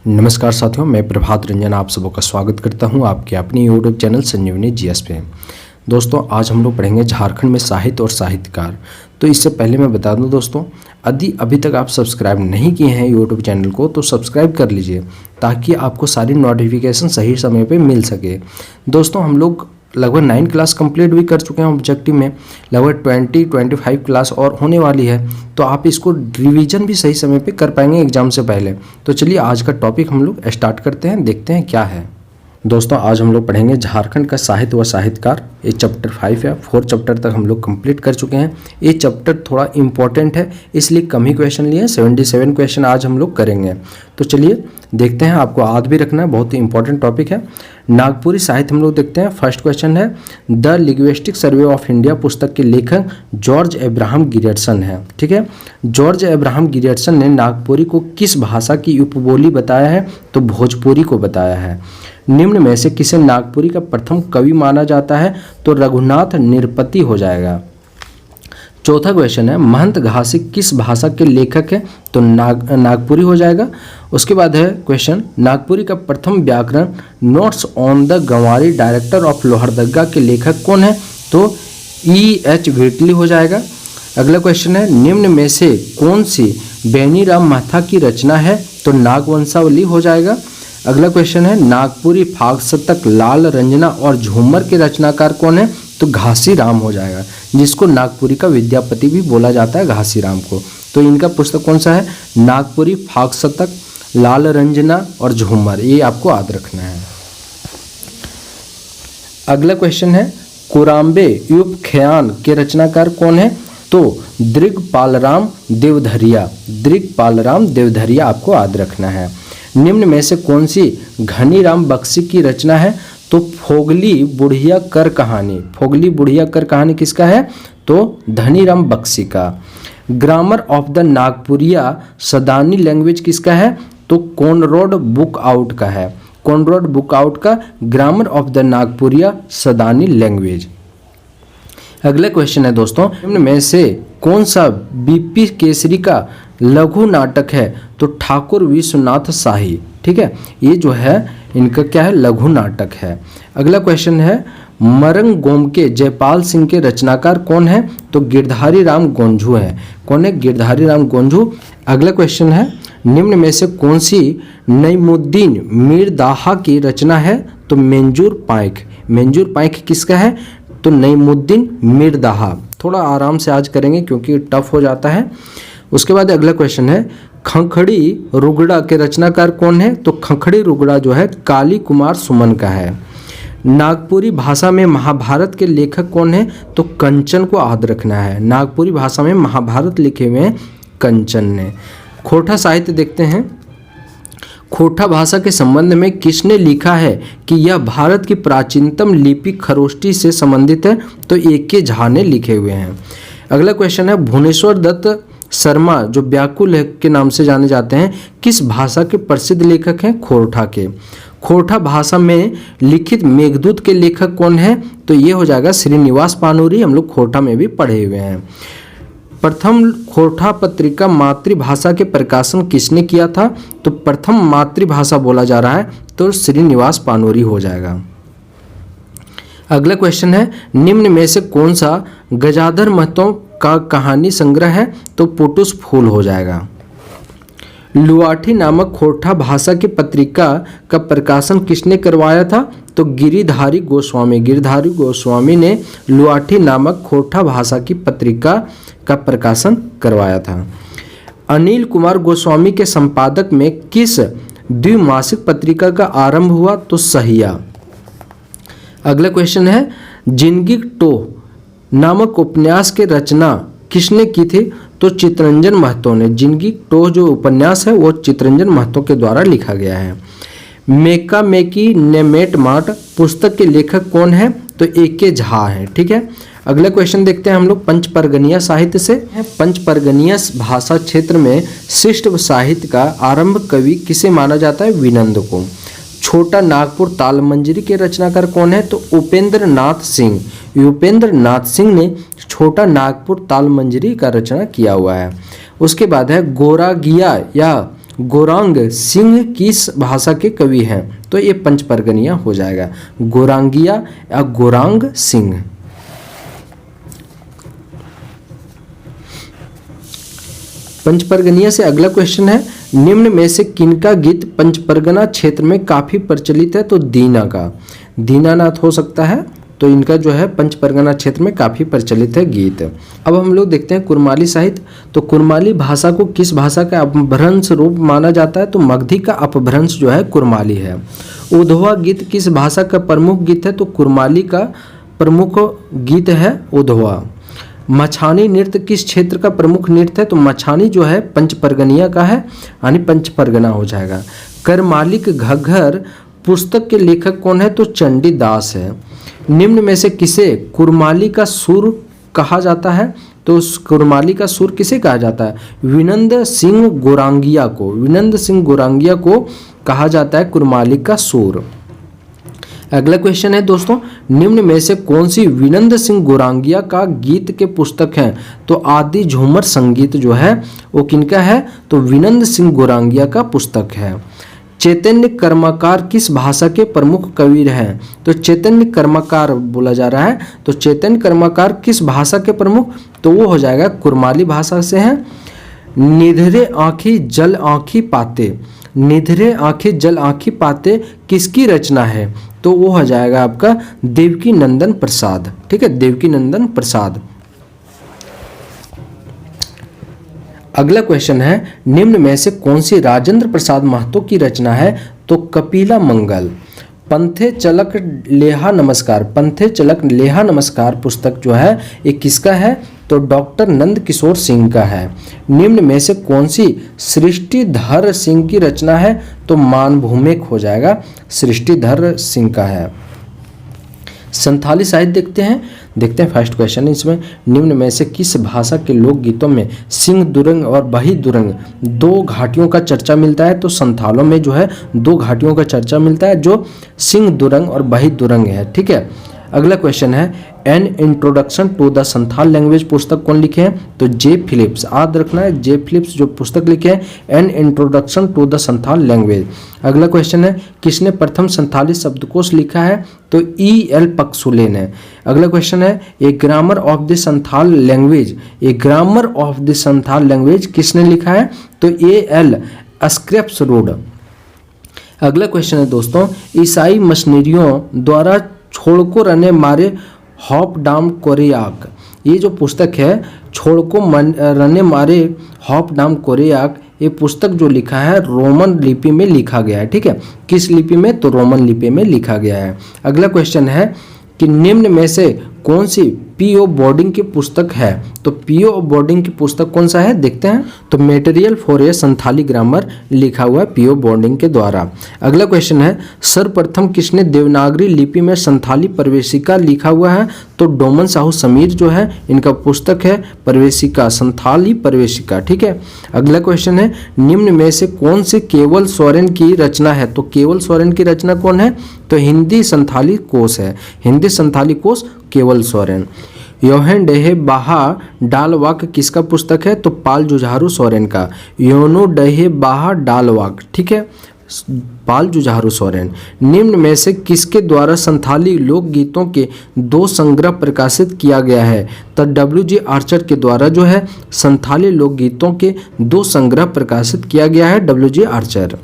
नमस्कार साथियों, मैं प्रभात रंजन आप सबों का स्वागत करता हूं आपके अपने यूट्यूब चैनल संजीवनी जीएस पे। दोस्तों, आज हम लोग पढ़ेंगे झारखंड में साहित्य और साहित्यकार। तो इससे पहले मैं बता दूं दोस्तों, यदि अभी तक आप सब्सक्राइब नहीं किए हैं यूट्यूब चैनल को तो सब्सक्राइब कर लीजिए ताकि आपको सारी नोटिफिकेशन सही समय पर मिल सके। दोस्तों, हम लोग लगभग 9 क्लास कंप्लीट भी कर चुके हैं ऑब्जेक्टिव में, लगभग 20-25 क्लास और होने वाली है, तो आप इसको रिवीजन भी सही समय पे कर पाएंगे एग्जाम से पहले। तो चलिए आज का टॉपिक हम लोग स्टार्ट करते हैं, देखते हैं क्या है। दोस्तों, आज हम लोग पढ़ेंगे झारखंड का साहित्य व साहित्यकार। ये चैप्टर 5 है, 4 चैप्टर तक हम लोग कंप्लीट कर चुके हैं। ये चैप्टर थोड़ा इंपॉर्टेंट है, इसलिए कम ही क्वेश्चन लिए, 77 क्वेश्चन आज हम लोग करेंगे। तो चलिए देखते हैं, आपको याद भी रखना है, बहुत ही इंपॉर्टेंट टॉपिक है। नागपुरी साहित्य हम लोग देखते हैं। फर्स्ट क्वेश्चन है, the linguistic survey of India पुस्तक के लेखक जॉर्ज एब्राहम गियर्सन है। ठीक है, जॉर्ज एब्राहम गियर्सन ने नागपुरी को किस भाषा की उपबोली बताया है? तो भोजपुरी को बताया है। निम्न में से किसे नागपुरी का प्रथम कवि माना जाता है? तो रघुनाथ निरपति हो जाएगा। चौथा क्वेश्चन है, महंत घासी किस भाषा के लेखक हैं? तो नागपुरी हो जाएगा। उसके बाद है क्वेश्चन, नागपुरी का प्रथम व्याकरण notes on the Ganwari director of Lohardaga के लेखक कौन है? तो E.H. व्हिटली हो जाएगा। अगला क्वेश्चन है, निम्न में से कौन सी बेनीराम महथा की रचना है? तो नागवंशावली हो जाएगा। अगला क्वेश्चन है, नागपुरी फाग शतक, लाल रंजना और झूमर के रचनाकार कौन है? तो घासीराम हो जाएगा, जिसको नागपुरी का विद्यापति भी बोला जाता है, घासीराम को। तो इनका पुस्तक कौन सा है? नागपुरी फाग शतक, लाल रंजना और झूमर, ये आपको याद रखना है। अगला क्वेश्चन है, कुराम्बे युप खयान के रचनाकार कौन है? तो दृगपालराम देवधरिया, दृगपालराम देवधरिया आपको याद रखना है। निम्न में से कौन सी घनीराम बख्शी की रचना है? तो फोगली बुढ़िया कर कहानी, फोगली बुढ़िया कर कहानी किसका है? तो धनीराम बख्शी का। Grammar of the Nagpuria Sadani language किसका है? तो कॉनरॉड बुक आउट का है, कॉनरॉड बुक आउट का grammar of the Nagpuria Sadani language. अगला क्वेश्चन है दोस्तों, निम्न में से कौन सा बीपी केसरी का लघु नाटक है? तो ठाकुर विश्वनाथ शाही। ठीक है, ये जो है इनका क्या है? लघु नाटक है। अगला क्वेश्चन है, मरंग गोम के जयपाल सिंह के रचनाकार कौन है? तो गिरधारी राम गोंझू है। कौन है? गिरधारी राम गोंझू। अगला क्वेश्चन है, निम्न में से कौन सी नईमुद्दीन मीर दाहा की रचना है? तो मेंजूर पाइक, मेंजूर पाइक किसका है? तो नईमुद्दीन मीर दाहा। थोड़ा आराम से आज करेंगे क्योंकि टफ हो जाता है। उसके बाद अगला क्वेश्चन है, खंखड़ी रुगड़ा के रचनाकार कौन है? तो खंखड़ी रुगड़ा जो है काली कुमार सुमन का है। नागपुरी भाषा में महाभारत के लेखक कौन है? तो कंचन को याद रखना है। नागपुरी भाषा में महाभारत लिखे हुए हैं कंचन ने। खोटा साहित्य देखते हैं। खोटा भाषा के संबंध में किसने लिखा है कि यह भारत की प्राचीनतम लिपि खरोष्टी से संबंधित है? तो A.K. झा ने लिखे हुए हैं। अगला क्वेश्चन है, भुवनेश्वर दत्त शर्मा जो व्याकुल के नाम से जाने जाते हैं, किस भाषा के प्रसिद्ध लेखक हैं? खोरठा के। खोरठा भाषा में लिखित मेघदूत के लेखक कौन है? तो ये हो जाएगा श्रीनिवास पानूरी। हम लोग खोरठा में भी पढ़े हुए हैं। प्रथम खोरठा पत्रिका मातृभाषा के प्रकाशन किसने किया था? तो प्रथम मातृभाषा बोला जा रहा है तो श्रीनिवास पानूरी हो जाएगा। अगला क्वेश्चन है, निम्न में से कौन सा गजाधर महतो का कहानी संग्रह है? तो पुटुस फूल हो जाएगा। लुआठी नामक खोरठा भाषा की पत्रिका का प्रकाशन किसने करवाया था? तो गिरिधारी गोस्वामी, गिरिधारी गोस्वामी ने लुआठी नामक खोरठा भाषा की पत्रिका का प्रकाशन करवाया था। अनिल कुमार गोस्वामी के संपादक में किस द्विमासिक पत्रिका का आरंभ हुआ? तो सहिया। अगला क्वेश्चन है, जिंदगी टो नामक उपन्यास के रचना किसने की थी? तो चितरंजन महतो ने। जिंदगी टो जो उपन्यास है वो चितरंजन महतो के द्वारा लिखा गया है। मेका मेकी नेमेट माट पुस्तक के लेखक कौन है? तो A.K. झा है। ठीक है, अगला क्वेश्चन देखते हैं हम लोग पंचपरगनिया साहित्य से। पंचपरगनिया भाषा क्षेत्र में शिष्ट साहित्य का आरंभ कवि किसे माना जाता है? विनंद को। छोटा नागपुर तालमंजरी के रचनाकार कौन है? तो उपेंद्र नाथ सिंह। उपेंद्र नाथ सिंह ने छोटा नागपुर तालमंजरी का रचना किया हुआ है। उसके बाद है गोरागिया या गौरांग सिंह किस भाषा के कवि हैं? तो ये पंचपरगनिया हो जाएगा, गौरांगिया या गौरांग सिंह। पंचपरगनिया से अगला क्वेश्चन है, निम्न में से किनका गीत पंचपरगना क्षेत्र में काफी प्रचलित है? तो दीना का, दीनानाथ हो सकता है, तो इनका जो है पंचपरगना क्षेत्र में काफी प्रचलित है गीत। अब हम लोग देखते हैं कुरमाली साहित्य। तो कुरमाली भाषा को किस भाषा का अपभ्रंश रूप माना जाता है? तो मगधी का अपभ्रंश जो है कुरमाली है। उधवा गीत किस भाषा का प्रमुख गीत है? तो कुरमाली का प्रमुख गीत है उधवा। मछानी नृत्य किस क्षेत्र का प्रमुख नृत्य है? तो मछानी जो है पंचपरगनिया का है, यानी पंचपरगना हो जाएगा। करमालिक घग्घर पुस्तक के लेखक कौन है? तो चंडीदास है। निम्न में से किसे कुरमाली का सुर कहा जाता है? तो कुरमाली का सुर किसे कहा जाता है? विनंद सिंह गौरांगिया को, विनंद सिंह गौरांगिया को कहा जाता है कुरमाली का सुर। अगला क्वेश्चन है दोस्तों, निम्न में से कौन सी विनंद सिंह गौरांगिया का गीत के पुस्तक है? तो आदि झूमर संगीत जो है वो किनका है? तो विनंद सिंह गौरांगिया का पुस्तक है। चैतन्य कर्मकार किस भाषा के प्रमुख कवि हैं? तो चैतन्य कर्मकार बोला जा रहा है, तो चैतन्य कर्मकार किस भाषा के प्रमुख? तो वो हो जाएगा कुरमाली भाषा से है। निधरे आँखी जल आँखी पाते, निधरे आँखी जल आँखी पाते किसकी रचना है? तो वो हो जाएगा आपका देवकी नंदन प्रसाद। ठीक है, देवकी नंदन प्रसाद। अगला क्वेश्चन है, निम्न में से कौन सी राजेंद्र प्रसाद महतो की रचना है? तो कपिला मंगल। पंथे चलक लेहा नमस्कार, पंथे चलक लेहा नमस्कार पुस्तक जो है ये किसका है? तो डॉक्टर नंद किशोर सिंह का है। निम्न में से कौन सी सृष्टिधर सिंह की रचना है? तो मानभूमिक हो जाएगा, सृष्टिधर सिंह का है। संथाली साहित्य देखते हैं फर्स्ट क्वेश्चन इसमें, निम्न में से किस भाषा के लोक गीतों में सिंह दुरंग और बही दुरंग दो घाटियों का चर्चा मिलता है? तो संथालों में जो है दो घाटियों का चर्चा मिलता है जो सिंह दुरंग और बही दुरंग है। ठीक है, अगला क्वेश्चन है, an introduction to the Santhal language पुस्तक कौन लिखे हैं? तो जे फिलिप्स। याद रखना है, जे फिलिप्स जो पुस्तक लिखे हैं an introduction to the Santhal language. अगला क्वेश्चन है, किसने प्रथम संथाली शब्दकोश लिखा है? तो E.L. पक्सुले ने। अगला क्वेश्चन है, a grammar of the Santhal language, a grammar of the Santhal language किसने लिखा है? तो A.L. Scrapes road. अगला क्वेश्चन है दोस्तों, ईसाई मशीनरियों द्वारा छोड़को रहने मारे हॉप डाम कोरियाक, ये जो पुस्तक है छोड़को रहने मारे हॉप डाम कोरियाक, ये पुस्तक जो लिखा है रोमन लिपि में लिखा गया है। ठीक है, किस लिपि में? तो रोमन लिपि में लिखा गया है। अगला क्वेश्चन है कि निम्न में से कौन सी पीओ बोर्डिंग की पुस्तक है? तो पीओ बोर्डिंग की पुस्तक कौन सा है देखते हैं, तो material for a Santhali grammar लिखा हुआ है पीओ बोर्डिंग के द्वारा। अगला क्वेश्चन है, सर्वप्रथम किसने देवनागरी लिपि में संथाली प्रवेशिका लिखा हुआ है? तो डोमन साहू समीर जो है इनका पुस्तक है प्रवेशिका, संथाली प्रवेशिका। ठीक है, अगला क्वेश्चन है, निम्न में से कौन से केवल सोरेन की रचना है? तो केवल सोरेन की रचना कौन है? तो हिंदी संथाली कोश है, हिंदी संथाली कोश केवल सोरेन। योहेन डहे बाहा डालवाक किसका पुस्तक है? तो पाल जुझारू सोरेन का, योनो डहे बाहा डालवाक। ठीक है, पाल जुझारू सोरेन। निम्न में से किसके द्वारा संथाली लोक गीतों के दो संग्रह प्रकाशित किया गया है? तो W.G. आर्चर के द्वारा जो है संथाली लोक गीतों के दो संग्रह प्रकाशित किया गया है, W.G. आर्चर।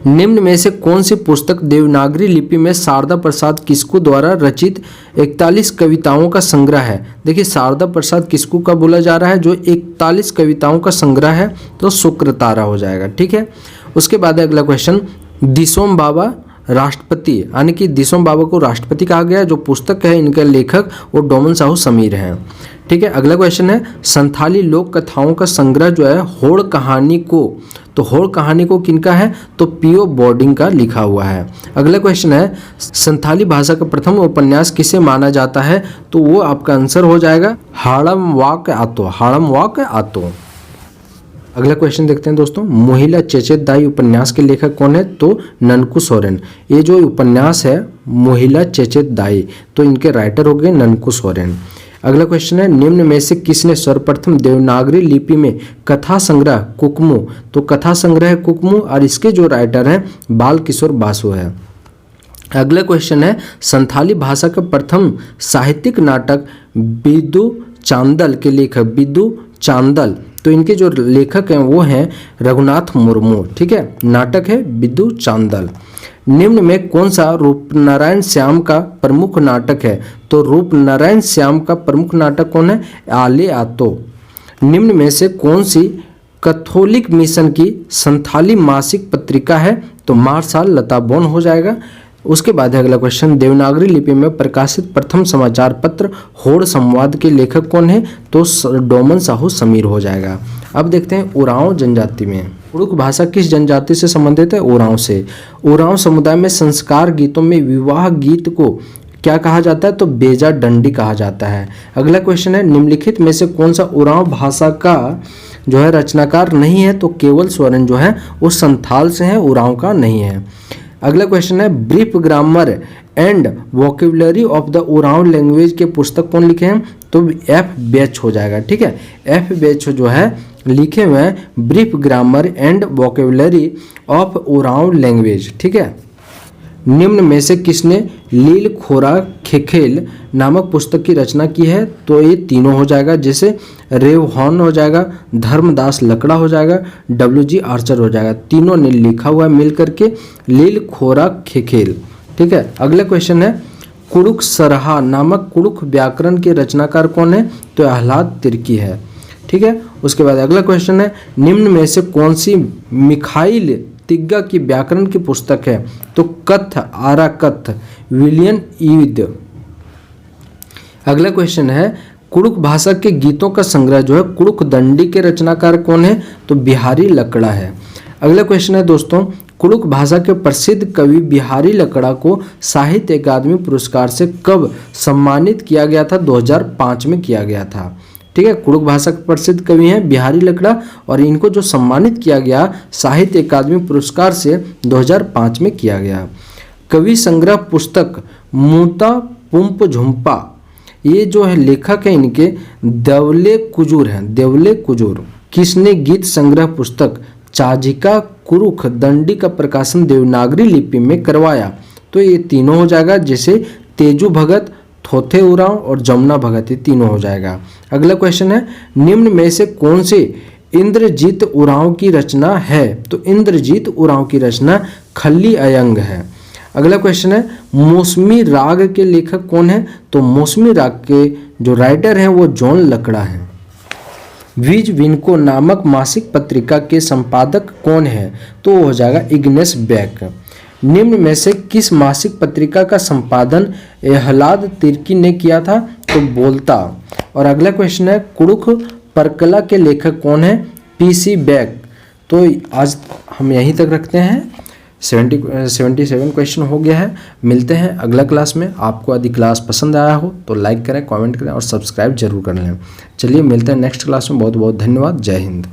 निम्न में से कौन सी पुस्तक देवनागरी लिपि में शारदा प्रसाद किस्कू द्वारा रचित 41 कविताओं का संग्रह है? देखिए शारदा प्रसाद किस्कू का बोला जा रहा है जो 41 कविताओं का संग्रह है, तो शुक्रतारा हो जाएगा। ठीक है, उसके बाद अगला क्वेश्चन, दिसोम बाबा राष्ट्रपति, यानी कि दिसोम बाबा को राष्ट्रपति कहा गया, जो पुस्तक है इनका लेखक वो डोमन साहू समीर हैं। ठीक है, अगला क्वेश्चन है, संथाली लोक कथाओं का संग्रह जो है होड़ कहानी को, तो होड़ कहानी को किनका है? तो पीओ बोर्डिंग का लिखा हुआ है। अगला क्वेश्चन है, संथाली भाषा का प्रथम उपन्यास किसे माना जाता है? तो वो आपका आंसर हो जाएगा हाड़म वाक आतो, हाड़म वाक आतो। अगला क्वेश्चन देखते हैं दोस्तों, मोहिला चेचेत दाई उपन्यास के लेखक कौन है? तो ननकू सोरेन। ये जो उपन्यास है मोहिला चेचेत दाई, तो इनके राइटर हो गए ननकू सोरेन। अगला क्वेश्चन है, निम्न में से किसने सर्वप्रथम देवनागरी लिपि में कथा संग्रह कुकमू, तो कथा संग्रह है कुकमू और इसके जो राइटर हैं बाल किशोर बासु है। अगला क्वेश्चन है, संथाली भाषा का प्रथम साहित्यिक नाटक बिदु चांदल के लेखक बिदु चांदल, तो इनके जो लेखक हैं वो हैं रघुनाथ मुर्मू। ठीक है, नाटक है बिदु चांदल। निम्न में कौन सा रूपनारायण श्याम का प्रमुख नाटक है, तो रूपनारायण श्याम का प्रमुख नाटक कौन है, आले आतो। निम्न में से कौन सी कैथोलिक मिशन की संथाली मासिक पत्रिका है, तो मार्शाल लताबोन हो जाएगा। उसके बाद है अगला क्वेश्चन, देवनागरी लिपि में प्रकाशित प्रथम समाचार पत्र होड़ संवाद के लेखक कौन है, तो डोमन साहू समीर हो जाएगा। अब देखते हैं उरांव जनजाति में कुड़ुक भाषा किस जनजाति से संबंधित है, उरांव से। उरांव समुदाय में संस्कार गीतों में विवाह गीत को क्या कहा जाता है, तो बेजा डंडी कहा जाता है। अगला क्वेश्चन है, निम्नलिखित में से कौन सा उरांव भाषा का जो है रचनाकार नहीं है, तो केवल स्वर्ण जो है वो संथाल से है, उरांव का नहीं है। अगला क्वेश्चन है, brief grammar and vocabulary of the Oraon language के पुस्तक कौन लिखे हैं, तो एफ बेच हो जाएगा। ठीक है, एफ बेच जो है लिखे हुए हैं brief grammar and vocabulary of Oraon language. ठीक है, निम्न में से किसने लील खोरा खेखेल नामक पुस्तक की रचना की है, तो ये तीनों हो जाएगा, जैसे रेवहॉर्न हो जाएगा, धर्मदास लकड़ा हो जाएगा, WG आर्चर हो जाएगा। तीनों ने लिखा हुआ है मिल करके लील खोरा खेखेल। ठीक है, अगला क्वेश्चन है, कुड़ुक सरहा नामक कुड़ुक व्याकरण के रचनाकार कौन है, तो आह्लाद तिर्की है। ठीक है, उसके बाद अगला क्वेश्चन है, निम्न में से कौन सी मिखाइल तिग्गा की व्याकरण की पुस्तक है, तो कथ आरा कथ विलियम ईद। अगला क्वेश्चन है, कुड़ुक भाषा के गीतों का संग्रह जो है कुड़ुक दंडी के रचनाकार कौन है, तो बिहारी लकड़ा है। अगला क्वेश्चन है दोस्तों, कुड़ुक भाषा के प्रसिद्ध कवि बिहारी लकड़ा को साहित्य अकादमी पुरस्कार से कब सम्मानित किया गया था, 2005 में किया गया था। ठीक है, कुड़ुक भाषा के प्रसिद्ध कवि हैं बिहारी लकड़ा और इनको जो सम्मानित किया गया साहित्य अकादमी पुरस्कार से 2005 में किया गया। कवि संग्रह पुस्तक मूता पुंप झुम्पा, ये जो है लेखक है इनके देवले कुजूर हैं, देवले कुजूर। किसने गीत संग्रह पुस्तक चाजिका कुरुख दंडी का प्रकाशन देवनागरी लिपि में करवाया, तो ये तीनों हो जाएगा, जैसे तेजू भगत, थोथे उरांव और जमुना भगत, ये तीनों हो जाएगा। अगला क्वेश्चन है, निम्न में से कौन से इंद्रजीत उरांव की रचना है, तो इंद्रजीत उरांव की रचना खल्ली अयंग है। अगला क्वेश्चन है, मौसमी राग के लेखक कौन है, तो मौसमी राग के जो राइटर हैं वो जॉन लकड़ा हैं। विज विनको नामक मासिक पत्रिका के संपादक कौन है, तो वो हो जाएगा इग्नेस बैक। निम्न में से किस मासिक पत्रिका का संपादन आह्लाद तिर्की ने किया था, तो बोलता। और अगला क्वेश्चन है, कुड़ुक परकला के लेखक कौन है, PC बैक। तो आज हम यहीं तक रखते हैं, 77 क्वेश्चन हो गया है। मिलते हैं अगला क्लास में। आपको यदि क्लास पसंद आया हो तो लाइक करें, कमेंट करें और सब्सक्राइब जरूर कर लें। चलिए मिलते हैं नेक्स्ट क्लास में। बहुत बहुत धन्यवाद। जय हिंद।